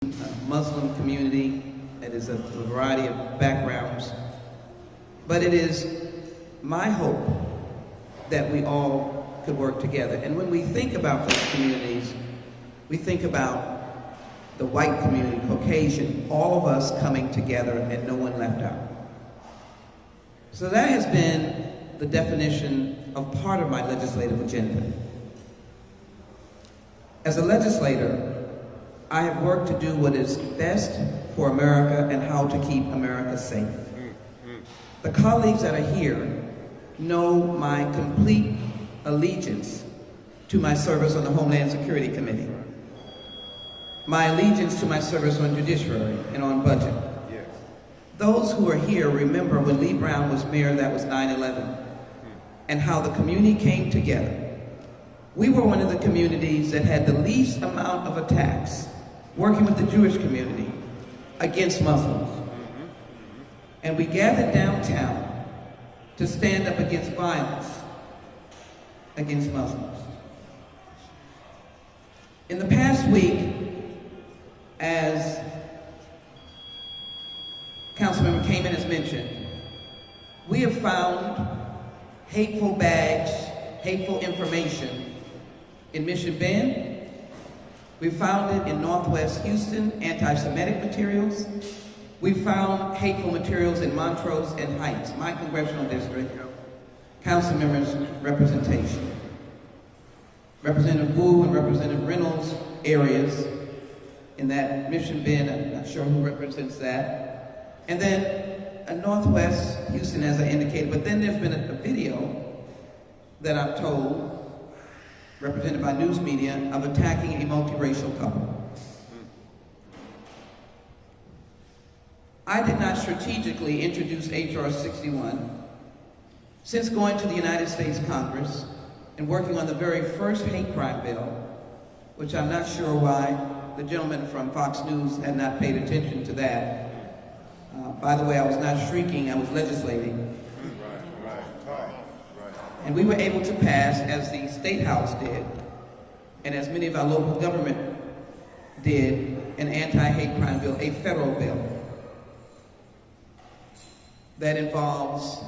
Muslim community. It is a variety of backgrounds. But it is my hope that we all could work together. And when we think about those communities, we think about the white community, Caucasian, all of us coming together and no one left out. So that has been the definition of part of my legislative agenda. As a legislator, I have worked to do what is best for America and how to keep America safe. The colleagues that are here know my complete allegiance to my service on the Homeland Security Committee, my allegiance to my service on Judiciary and on Budget. Yes. Those who are here remember when Lee Brown was mayor, that was 9/11, and how the community came together. We were one of the communities that had the least amount of attacks, working with the Jewish community against Muslims. And we gathered downtown to stand up against violence against Muslims. In the past week, as Councilmember Kamen has mentioned, we have found hateful bags, hateful information in Mission Bend. We found it in Northwest Houston, anti-Semitic materials. We found hateful materials in Montrose and Heights, my congressional district, council members' representation. Representative Wu and Representative Reynolds' areas in that Mission Bend, I'm not sure who represents that. And then Northwest Houston, as I indicated, but then there's been a video that I'm told, represented by news media, of attacking a multiracial couple. I did not strategically introduce H.R. 61. Since going to the United States Congress and working on the very first hate crime bill, which I'm not sure why the gentleman from Fox News had not paid attention to that. By the way, I was not shrieking, I was legislating. And we were able to pass, as the State House did, and as many of our local government did, an anti-hate crime bill, a federal bill that involves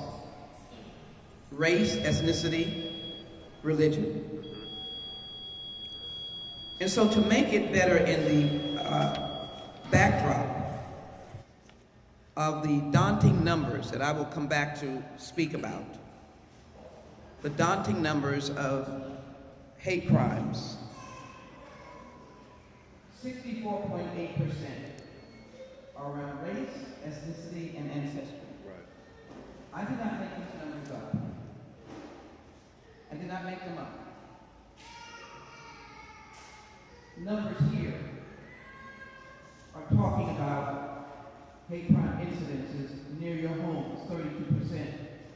race, ethnicity, religion. And so to make it better in the backdrop of the daunting numbers that I will come back to speak about, the daunting numbers of hate crimes, 64.8% are around race, ethnicity, and ancestry. I did not make these numbers up. I did not make them up. Numbers here are talking about hate crime incidences near your homes, 32%,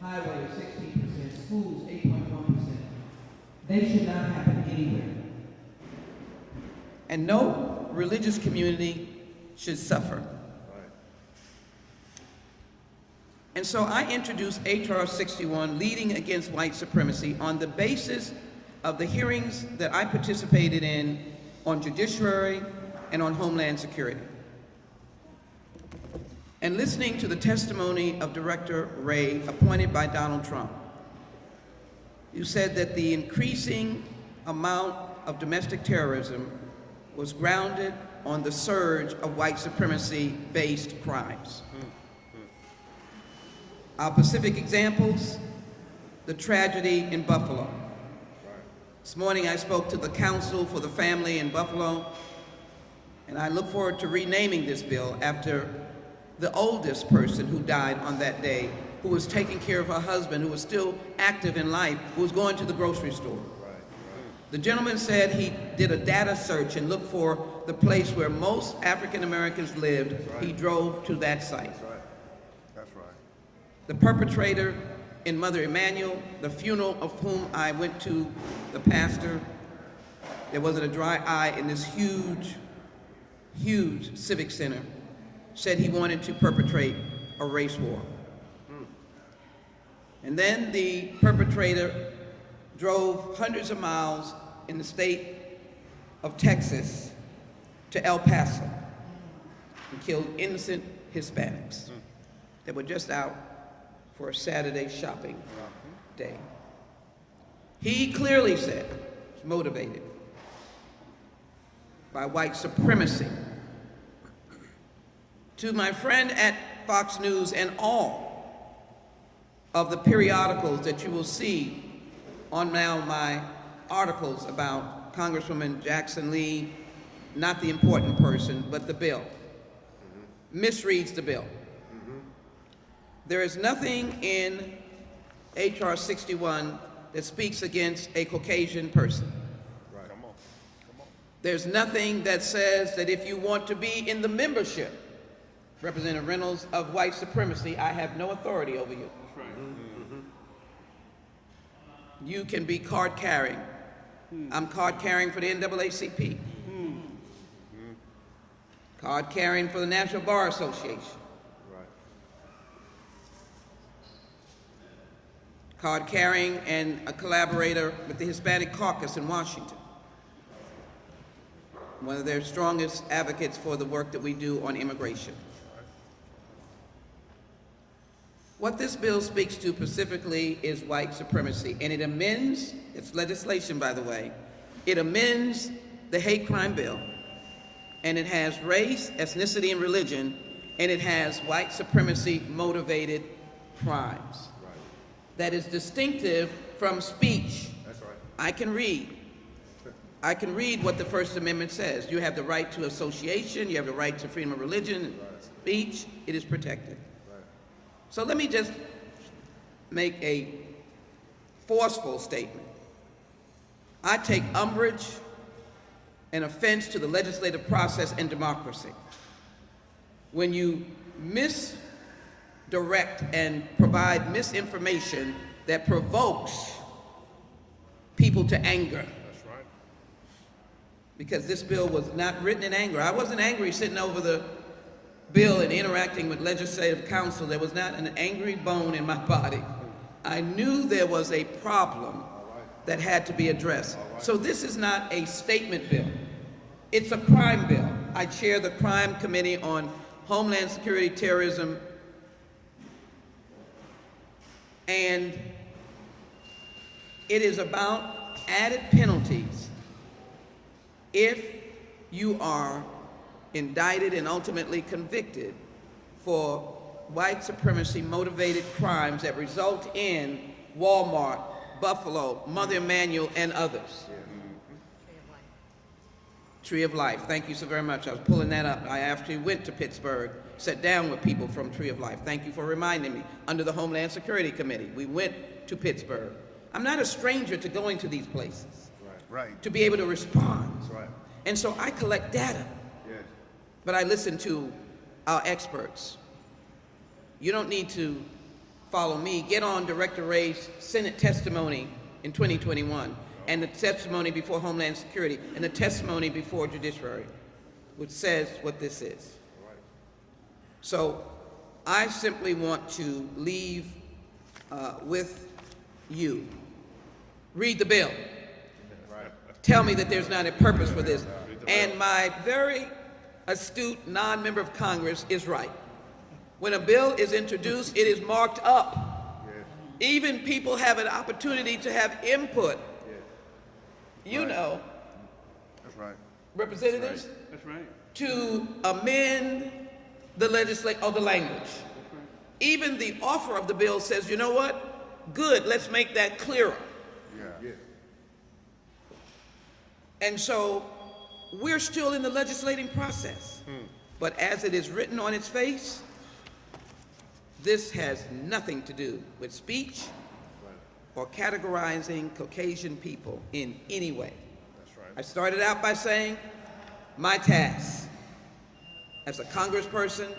highways, 16%, schools, 8.1%. They should not happen anywhere. And no religious community should suffer. And so I introduced H.R. 61, Leading Against White Supremacy, on the basis of the hearings that I participated in on Judiciary and on Homeland Security. And listening to the testimony of Director Wray, appointed by Donald Trump, you said that the increasing amount of domestic terrorism was grounded on the surge of white supremacy-based crimes. Our Pacific examples, the tragedy in Buffalo. This morning I spoke to the Council for the Family in Buffalo, and I look forward to renaming this bill after the oldest person who died on that day, who was taking care of her husband, who was still active in life, who was going to the grocery store. The gentleman said he did a data search and looked for the place where most African Americans lived. He drove to that site. The perpetrator in Mother Emanuel, the funeral of whom I went to, the pastor, there wasn't a dry eye in this huge, huge civic center, said he wanted to perpetrate a race war. And then the perpetrator drove hundreds of miles in the state of Texas to El Paso and killed innocent Hispanics that were just out for a Saturday shopping day. He clearly said it's motivated by white supremacy. To my friend at Fox News and all of the periodicals that you will see on now my articles about Congresswoman Jackson-Lee, not the important person, but the bill, misreads the bill. There is nothing in H.R. 61 that speaks against a Caucasian person. Right. Come on. There's nothing that says that if you want to be in the membership, Representative Reynolds, of white supremacy, I have no authority over you. That's right. You can be card carrying. I'm card carrying for the NAACP. Card carrying for the National Bar Association. Right. Card carrying and a collaborator with the Hispanic Caucus in Washington. One of their strongest advocates for the work that we do on immigration. What this bill speaks to specifically is white supremacy, and it amends, it's legislation by the way, it amends the hate crime bill, and it has race, ethnicity, and religion, and it has white supremacy motivated crimes. Right. That is distinctive from speech. That's right. I can read what the First Amendment says. You have the right to association, you have the right to freedom of religion, and speech, it is protected. So let me just make a forceful statement. I take umbrage and offense to the legislative process and democracy when you misdirect and provide misinformation that provokes people to anger. That's right. Because this bill was not written in anger. I wasn't angry sitting over the bill and interacting with legislative counsel. There was not an angry bone in my body. I knew there was a problem that had to be addressed. So this is not a statement bill. It's a crime bill. I chair the Crime Committee on Homeland Security, Terrorism, and it is about added penalties if you are indicted and ultimately convicted for white supremacy motivated crimes that result in Walmart, Buffalo, Mother Emanuel, and others. Tree of Life. Thank you so very much. I was pulling that up. I actually went to Pittsburgh, sat down with people from Tree of Life. Thank you for reminding me. Under the Homeland Security Committee, we went to Pittsburgh. I'm not a stranger to going to these places. Right. To be able to respond. That's right. And so I collect data. Yes. But I listen to our experts. You don't need to follow me. Get on Director Ray's Senate testimony in 2021 and the testimony before Homeland Security and the testimony before Judiciary, which says what this is. Right. So I simply want to leave with you. Read the bill. Right. Tell me that there's not a purpose for this. And my very astute non-member of Congress is right. When a bill is introduced, it is marked up. Yes. Even people have an opportunity to have input. Yes. You Right. know, That's right. representatives, That's right. to amend the legislation or the language. Even the author of the bill says, you know what? Good, let's make that clearer. Yeah. Yes. And so we're still in the legislating process. But as it is written on its face, this has nothing to do with speech or categorizing Caucasian people in any way. That's right. I started out by saying my task as a congressperson,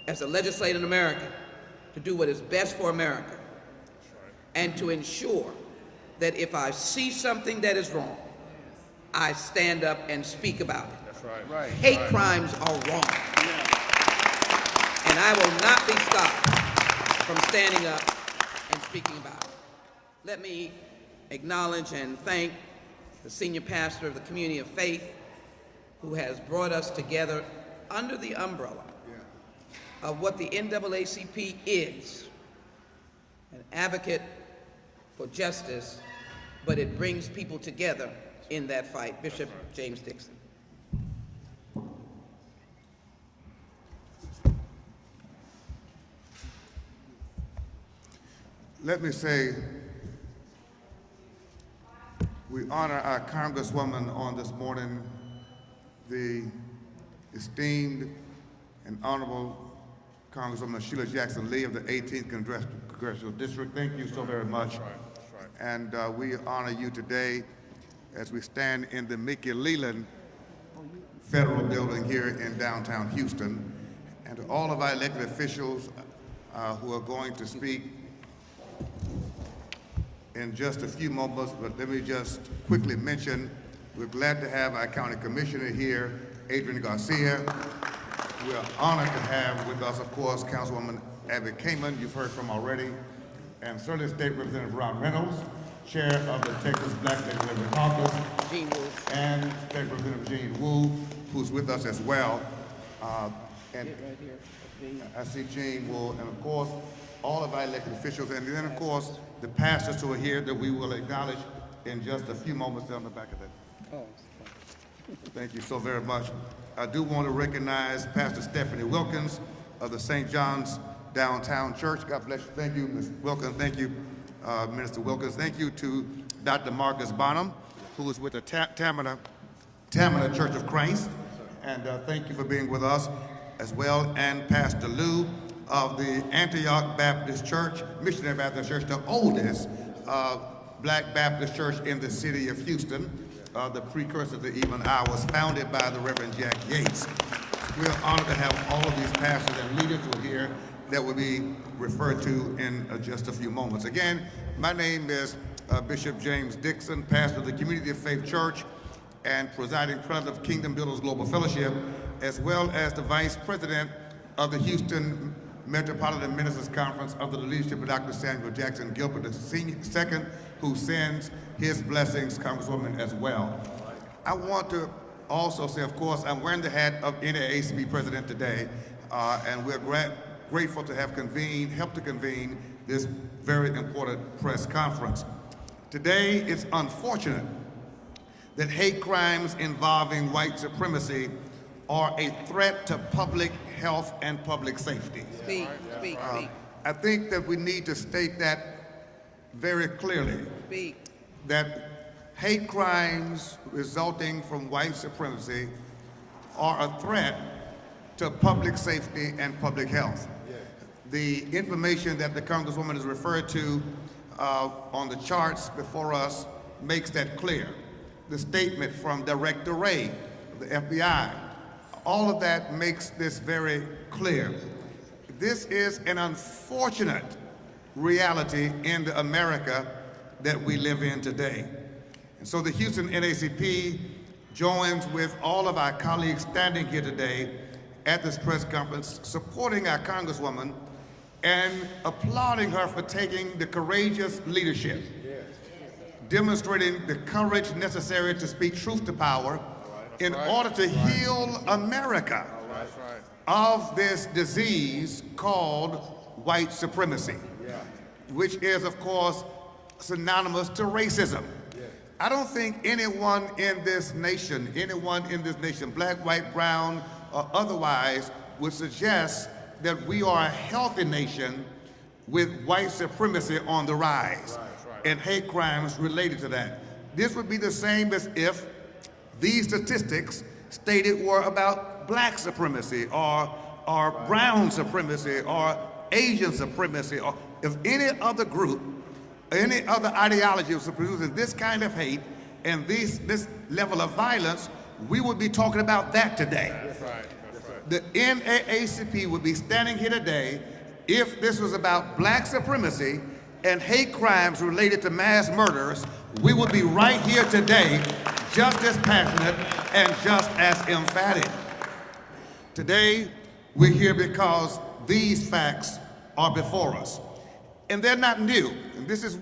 as a legislator in America, to do what is best for America and to ensure that if I see something that is wrong, I stand up and speak about it. That's right. Right. Hate crimes are wrong. And I will not be stopped from standing up and speaking about it. Let me acknowledge and thank the senior pastor of the Community of Faith who has brought us together under the umbrella of what the NAACP is, an advocate for justice, but it brings people together in that fight. Bishop James Dixon. Let me say, we honor our Congresswoman on this morning, the esteemed and honorable Congresswoman Sheila.Jackson.Lee of the 18th Congressional District. Thank you so very much. That's right. And we honor you today as we stand in the Mickey Leland Federal Building here in downtown Houston. And to all of our elected officials who are going to speak in just a few moments, but let me just quickly mention, we're glad to have our county commissioner here, Adrian Garcia. We're honored to have with us, of course, Councilwoman Abby Kamen, you've heard from already, and certainly State Representative Ron Reynolds, Chair of the Texas Black Legislative Caucus, Gene Wu. and State Representative Gene Wu, who's with us as well. And Right here. I see Gene Wu, and of course, all of our elected officials, and then of course, the pastors who are here that we will acknowledge in just a few moments down the back of that. Oh. Thank you so very much. I do want to recognize Pastor Stephanie Wilkins of the St. John's Downtown Church. God bless you. Thank you, Ms. Wilkins. Thank you, Minister Wilkins. Thank you to Dr. Marcus Bonham, who is with the Tamina Church of Christ. And thank you for being with us as well. And Pastor Lou of the Antioch Baptist Church, Missionary Baptist Church, the oldest Black Baptist church in the city of Houston, the precursor to even ours, founded by the Reverend Jack Yates. We are honored to have all of these pastors and leaders who are here that will be referred to in just a few moments. Again, my name is Bishop James Dixon, pastor of the Community of Faith Church and presiding president of Kingdom Builders Global Fellowship, as well as the vice president of the Houston Metropolitan Ministers Conference under the leadership of Dr. Samuel Jackson Gilbert II, who sends his blessings, Congresswoman, as well. I want to also say, of course, I'm wearing the hat of NAACP president today, and we're grateful to have helped to convene this very important press conference. Today, it's unfortunate that hate crimes involving white supremacy are a threat to public health and public safety. Speak. I think that we need to state that very clearly. Speak. That hate crimes resulting from white supremacy are a threat to public safety and public health. The information that the Congresswoman has referred to on the charts before us makes that clear. The statement from Director Wray of the FBI, all of that makes this very clear. This is an unfortunate reality in the America that we live in today. And so the Houston NAACP joins with all of our colleagues standing here today at this press conference, supporting our Congresswoman and applauding her for taking the courageous leadership, demonstrating the courage necessary to speak truth to power in order to heal America of this disease called white supremacy, which is, of course, synonymous to racism. I don't think anyone in this nation, black, white, brown, or otherwise, would suggest that we are a healthy nation with white supremacy on the rise and hate crimes related to that. This would be the same as if these statistics stated were about black supremacy or brown supremacy or Asian supremacy, or if any other group, any other ideology was producing this kind of hate and this level of violence, we would be talking about that today. That's right. The NAACP would be standing here today if this was about black supremacy and hate crimes related to mass murders. We would be right here today, just as passionate and just as emphatic. Today, we're here because these facts are before us. And they're not new. And this is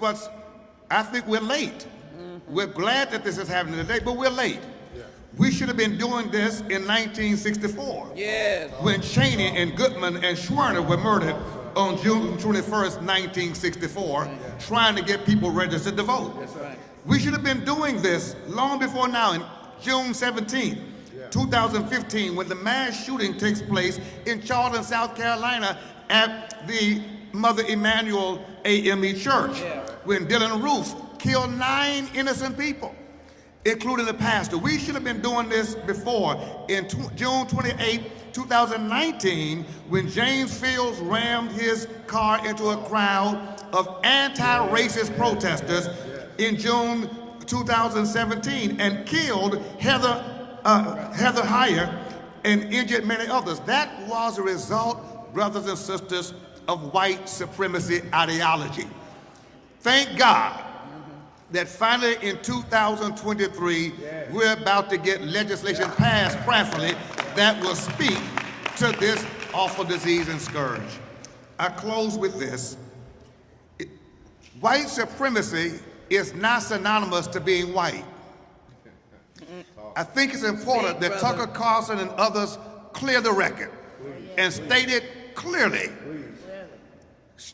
I think we're late. We're glad that this is happening today, but we're late. We should have been doing this in 1964. Yes. When Cheney and Goodman and Schwerner were murdered on June 21st, 1964, trying to get people registered to vote. That's right. We should have been doing this long before now, in June 17th, 2015, when the mass shooting takes place in Charleston, South Carolina at the Mother Emanuel AME Church, when Dylan Roos killed 9 innocent people, including the pastor. We should have been doing this before, in June 28, 2019, when James Fields rammed his car into a crowd of anti-racist protesters in June 2017 and killed Heather Heyer and injured many others. That was a result, brothers and sisters, of white supremacy ideology. Thank God that finally in 2023, we're about to get legislation passed, prayerfully, that will speak to this awful disease and scourge. I close with this. White supremacy is not synonymous to being white. I think it's important that Tucker Carlson and others clear the record and state it clearly.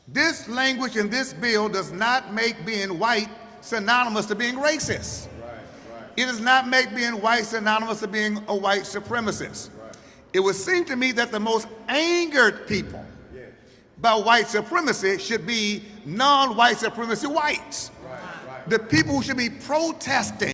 This language in this bill does not make being white synonymous to being racist. It does not make being white synonymous to being a white supremacist. It would seem to me that the most angered people by white supremacy should be non-white supremacy whites. The people who should be protesting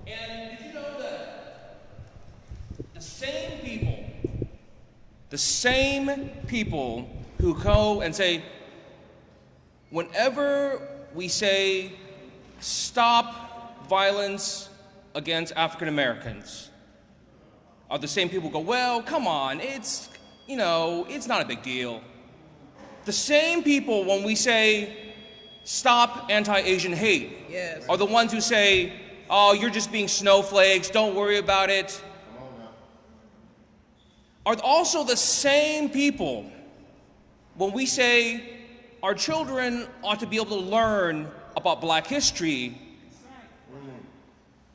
And did you know that the same people who go and say, whenever we say stop violence against African Americans, are the same people who go, well, come on, it's not a big deal. The same people, when we say stop anti-Asian hate, are the ones who say, oh, you're just being snowflakes, don't worry about it. Are also the same people when we say our children ought to be able to learn about Black history,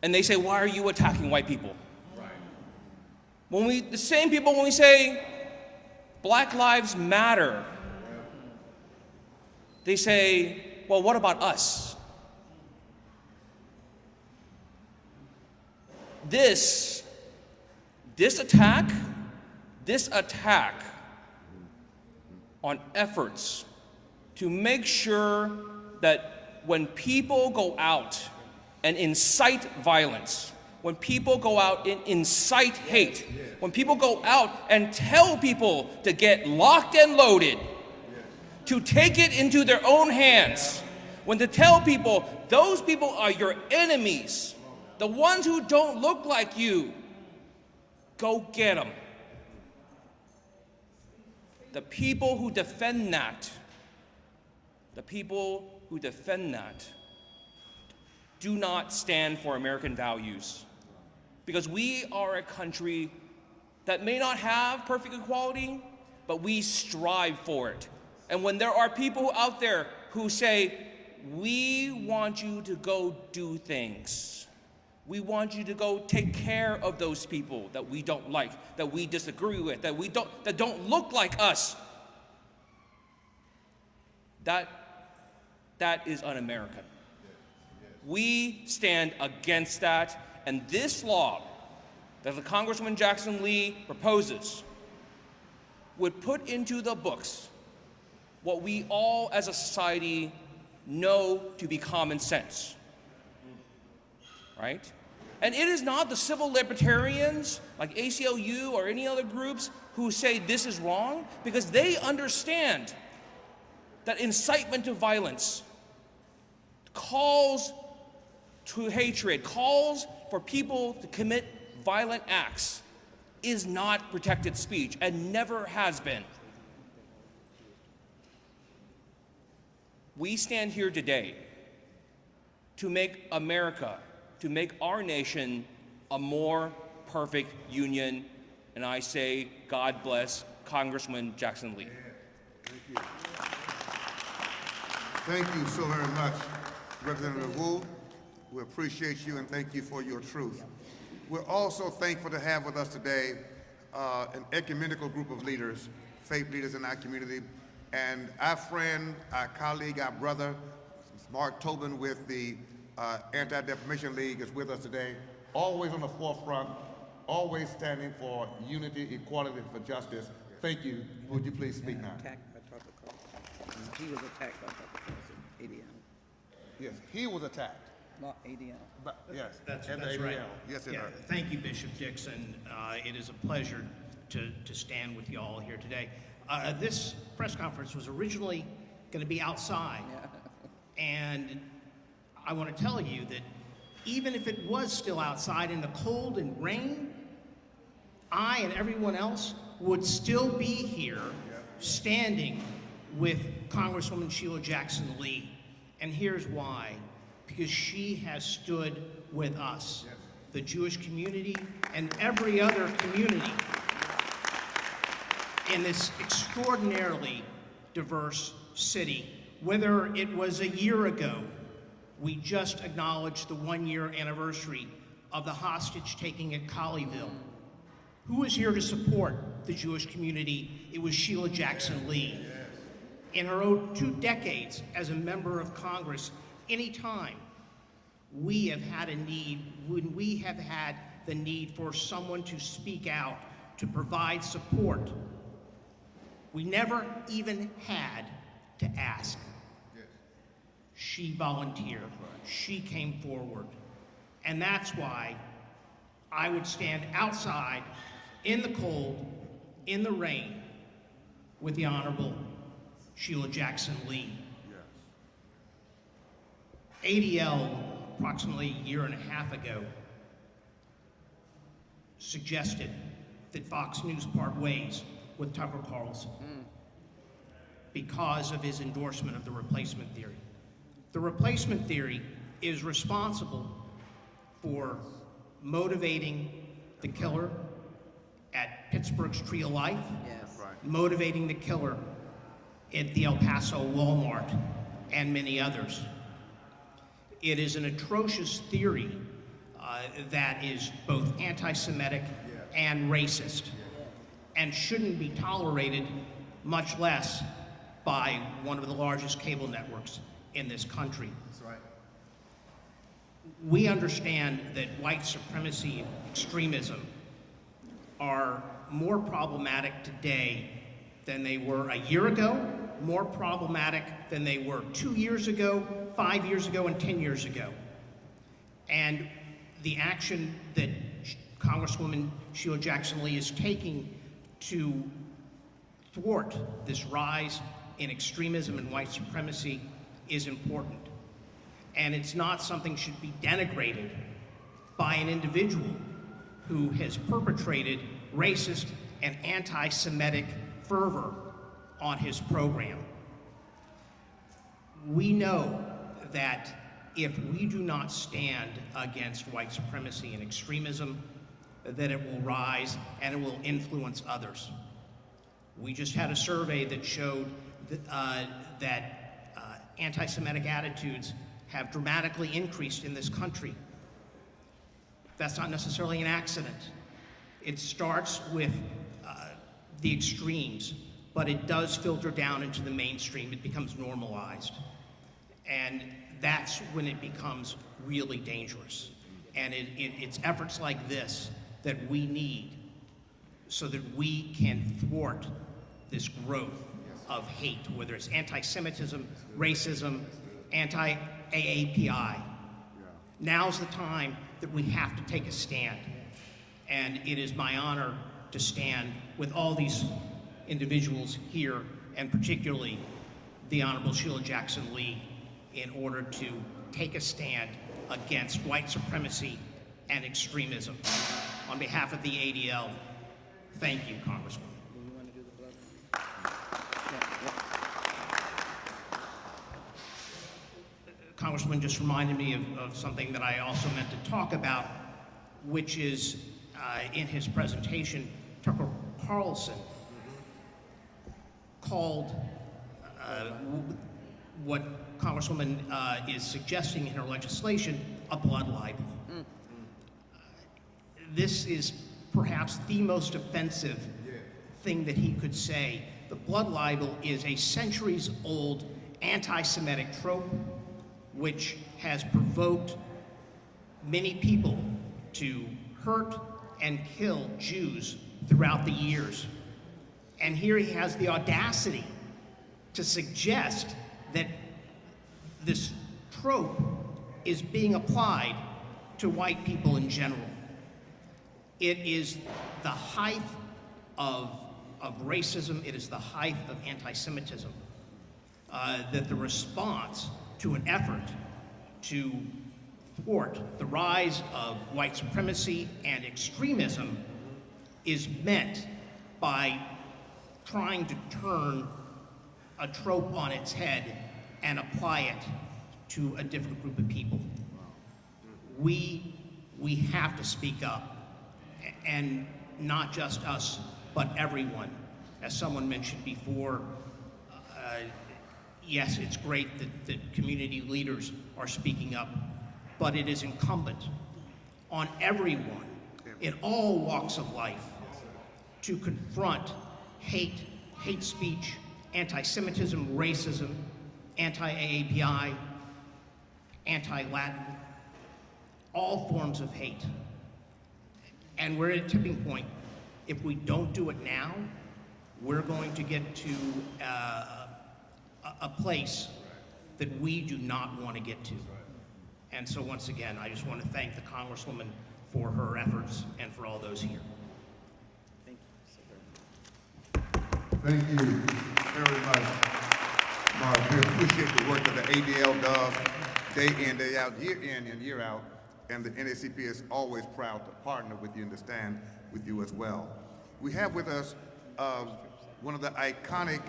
and they say, why are you attacking white people? The same people when we say Black lives matter, they say, well, what about us? this attack on efforts to make sure that when people go out and incite violence, when people go out and incite hate, when people go out and tell people to get locked and loaded, to take it into their own hands, when to tell people those people are your enemies, the ones who don't look like you, go get them. The people who defend that, do not stand for American values. Because we are a country that may not have perfect equality, but we strive for it. And when there are people out there who say, we want you to go do things, we want you to go take care of those people that we don't like, that we disagree with, that don't look like us, that is un-American. We stand against that, and this law that the Congresswoman Jackson-Lee proposes would put into the books what we all as a society know to be common sense, right? And it is not the civil libertarians like ACLU or any other groups who say this is wrong, because they understand that incitement to violence, calls to hatred, calls for people to commit violent acts is not protected speech and never has been. We stand here today to make America, to make our nation a more perfect union, and I say, God bless Congressman Jackson-Lee. Thank you so very much, Representative Wu. We appreciate you and thank you for your truth. We're also thankful to have with us today an ecumenical group of leaders, faith leaders in our community, and our friend, our colleague, our brother, Mark Tobin with the Anti-Defamation League is with us today, always on the forefront, always standing for unity, equality, and for justice. Thank you. Would you please speak now? He was attacked by ADM. Yes, he was attacked. Not ADM. But, yes, That's and the right. ADL. Yes, it Yeah, is. thank you, Bishop Dixon. It is a pleasure to stand with you all here today. This press conference was originally going to be outside, and I want to tell you that even if it was still outside in the cold and rain, I and everyone else would still be here standing with Congresswoman Sheila Jackson-Lee. And here's why. Because she has stood with us, the Jewish community, and every other community in this extraordinarily diverse city. Whether it was a year ago, we just acknowledged the 1-year anniversary of the hostage taking at Colleyville. Who was here to support the Jewish community? It was Sheila Jackson-Lee. In her 2 decades as a member of Congress, anytime we have had a need, when we have had the need for someone to speak out, to provide support, we never even had to ask. She volunteered. She came forward. And that's why I would stand outside in the cold, in the rain, with the Honorable Sheila Jackson-Lee. ADL, approximately a year and a half ago, suggested that Fox News part ways with Tucker Carlson because of his endorsement of the replacement theory. The replacement theory is responsible for motivating the killer at Pittsburgh's Tree of Life, motivating the killer at the El Paso Walmart, and many others. It is an atrocious theory that is both anti-Semitic and racist, and shouldn't be tolerated, much less by one of the largest cable networks in this country. That's right. We understand that white supremacy and extremism are more problematic today than they were a year ago, more problematic than they were 2 years ago, 5 years ago, and 10 years ago. And the action that Congresswoman Sheila Jackson-Lee is taking to thwart this rise in extremism and white supremacy is important. And it's not something should be denigrated by an individual who has perpetrated racist and anti-Semitic fervor on his program. We know that if we do not stand against white supremacy and extremism, that it will rise and it will influence others. We just had a survey that showed that anti-Semitic attitudes have dramatically increased in this country. That's not necessarily an accident. It starts with the extremes, but it does filter down into the mainstream. It becomes normalized. And that's when it becomes really dangerous. And it's efforts like this that we need so that we can thwart this growth of hate, whether it's anti-Semitism, racism, anti-AAPI. Now's the time that we have to take a stand. And it is my honor to stand with all these individuals here, and particularly the Honorable Sheila Jackson-Lee, in order to take a stand against white supremacy and extremism. On behalf of the ADL, thank you, Congresswoman. Congressman just reminded me of something that I also meant to talk about, which is in his presentation, Tucker Carlson called what Congresswoman is suggesting in her legislation a blood libel. This is perhaps the most offensive thing that he could say. The blood libel is a centuries-old anti-Semitic trope which has provoked many people to hurt and kill Jews throughout the years. And here he has the audacity to suggest that this trope is being applied to white people in general. It is the height of racism, it is the height of anti-Semitism, that the response to an effort to thwart the rise of white supremacy and extremism is meant by trying to turn a trope on its head and apply it to a different group of people. We have to speak up, and not just us, but everyone. As someone mentioned before, yes, it's great that community leaders are speaking up, but it is incumbent on everyone in all walks of life to confront hate speech, anti-Semitism, racism, anti-AAPI, anti-Latin, all forms of hate. And we're at a tipping point. If we don't do it now, we're going to get to a place that we do not want to get to. And so once again, I just want to thank the Congresswoman for her efforts and for all those here. Thank you very much, Mark. We appreciate the work that the ADL does day in, day out, year in and year out. And the NAACP is always proud to partner with you and to stand with you as well. We have with us one of the iconic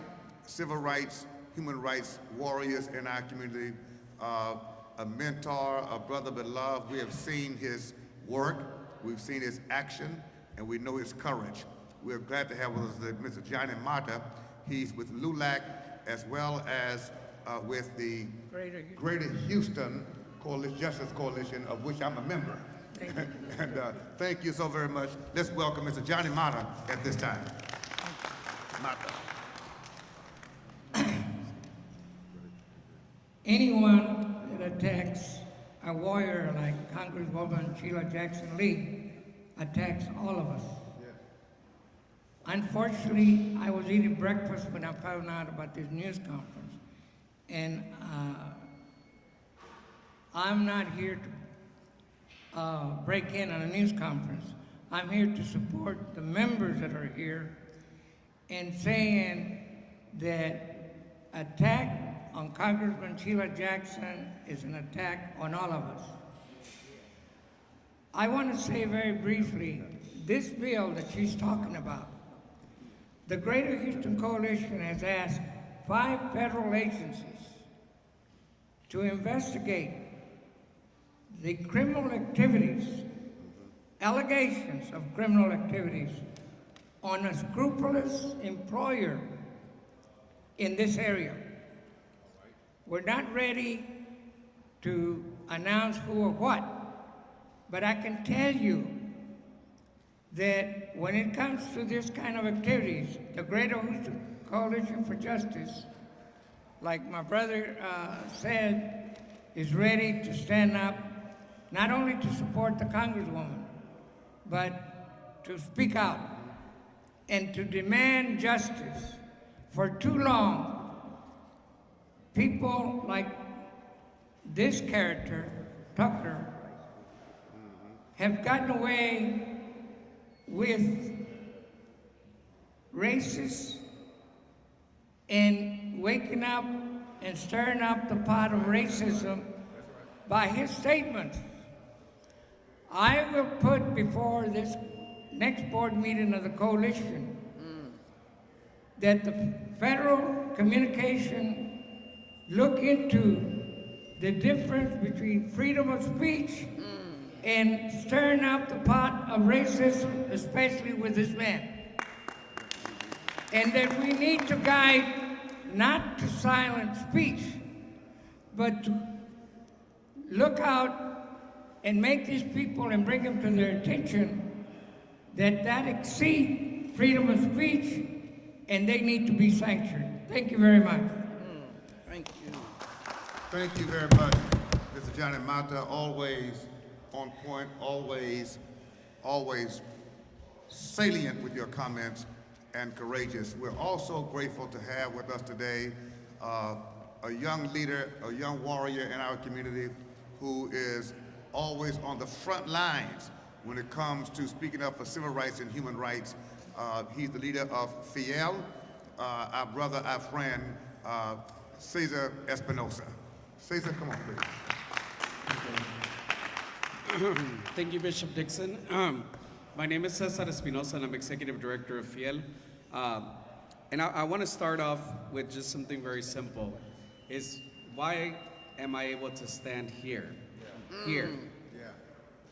civil rights, human rights warriors in our community, a mentor, a brother beloved. We have seen his work, we've seen his action, and we know his courage. We're glad to have with us Mr. Johnny Mata. He's with LULAC as well as with the Greater Houston Justice Coalition, of which I'm a member. Thank you. And thank you so very much. Let's welcome Mr. Johnny Mata at this time. Mata. Anyone that attacks a warrior like Congresswoman Sheila Jackson-Lee attacks all of us. Unfortunately, I was eating breakfast when I found out about this news conference. And I'm not here to break in on a news conference. I'm here to support the members that are here in saying that attack on Congressman Sheila Jackson is an attack on all of us. I want to say very briefly, this bill that she's talking about, the Greater Houston Coalition has asked 5 federal agencies to investigate the criminal activities, allegations of criminal activities on a scrupulous employer in this area. We're not ready to announce who or what, but I can tell you that when it comes to this kind of activities, the Greater Houston Coalition for Justice, like my brother said, is ready to stand up, not only to support the Congresswoman, but to speak out and to demand justice. For too long, people like this character, Tucker, have gotten away with racist and waking up and stirring up the pot of racism by his statements. I will put before this next board meeting of the coalition that the Federal Communication look into the difference between freedom of speech and stirring up the pot of racism, especially with this man. And that we need to guide not to silence speech, but to look out and make these people and bring them to their attention that exceeds freedom of speech, and they need to be sanctioned. Thank you very much. Thank you. Thank you very much, Mr. Johnny Mata. Always on point, always salient with your comments and courageous. We're also grateful to have with us today a young leader, a young warrior in our community who is always on the front lines when it comes to speaking up for civil rights and human rights. He's the leader of FIEL, our brother, our friend, Cesar Espinosa. Cesar, come on, please. Thank you, Bishop Dixon. My name is Cesar Espinosa, and I'm Executive Director of FIEL. And I want to start off with just something very simple. Is why am I able to stand here?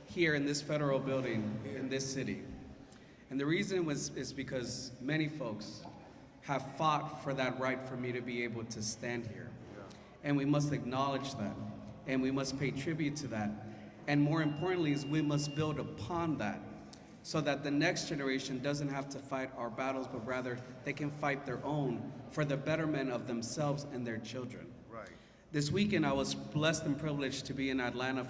Here in this federal building, in this city? And the reason is because many folks have fought for that right for me to be able to stand here. And we must acknowledge that, and we must pay tribute to that. And more importantly is we must build upon that so that the next generation doesn't have to fight our battles, but rather they can fight their own for the betterment of themselves and their children. Right. This weekend I was blessed and privileged to be in Atlanta for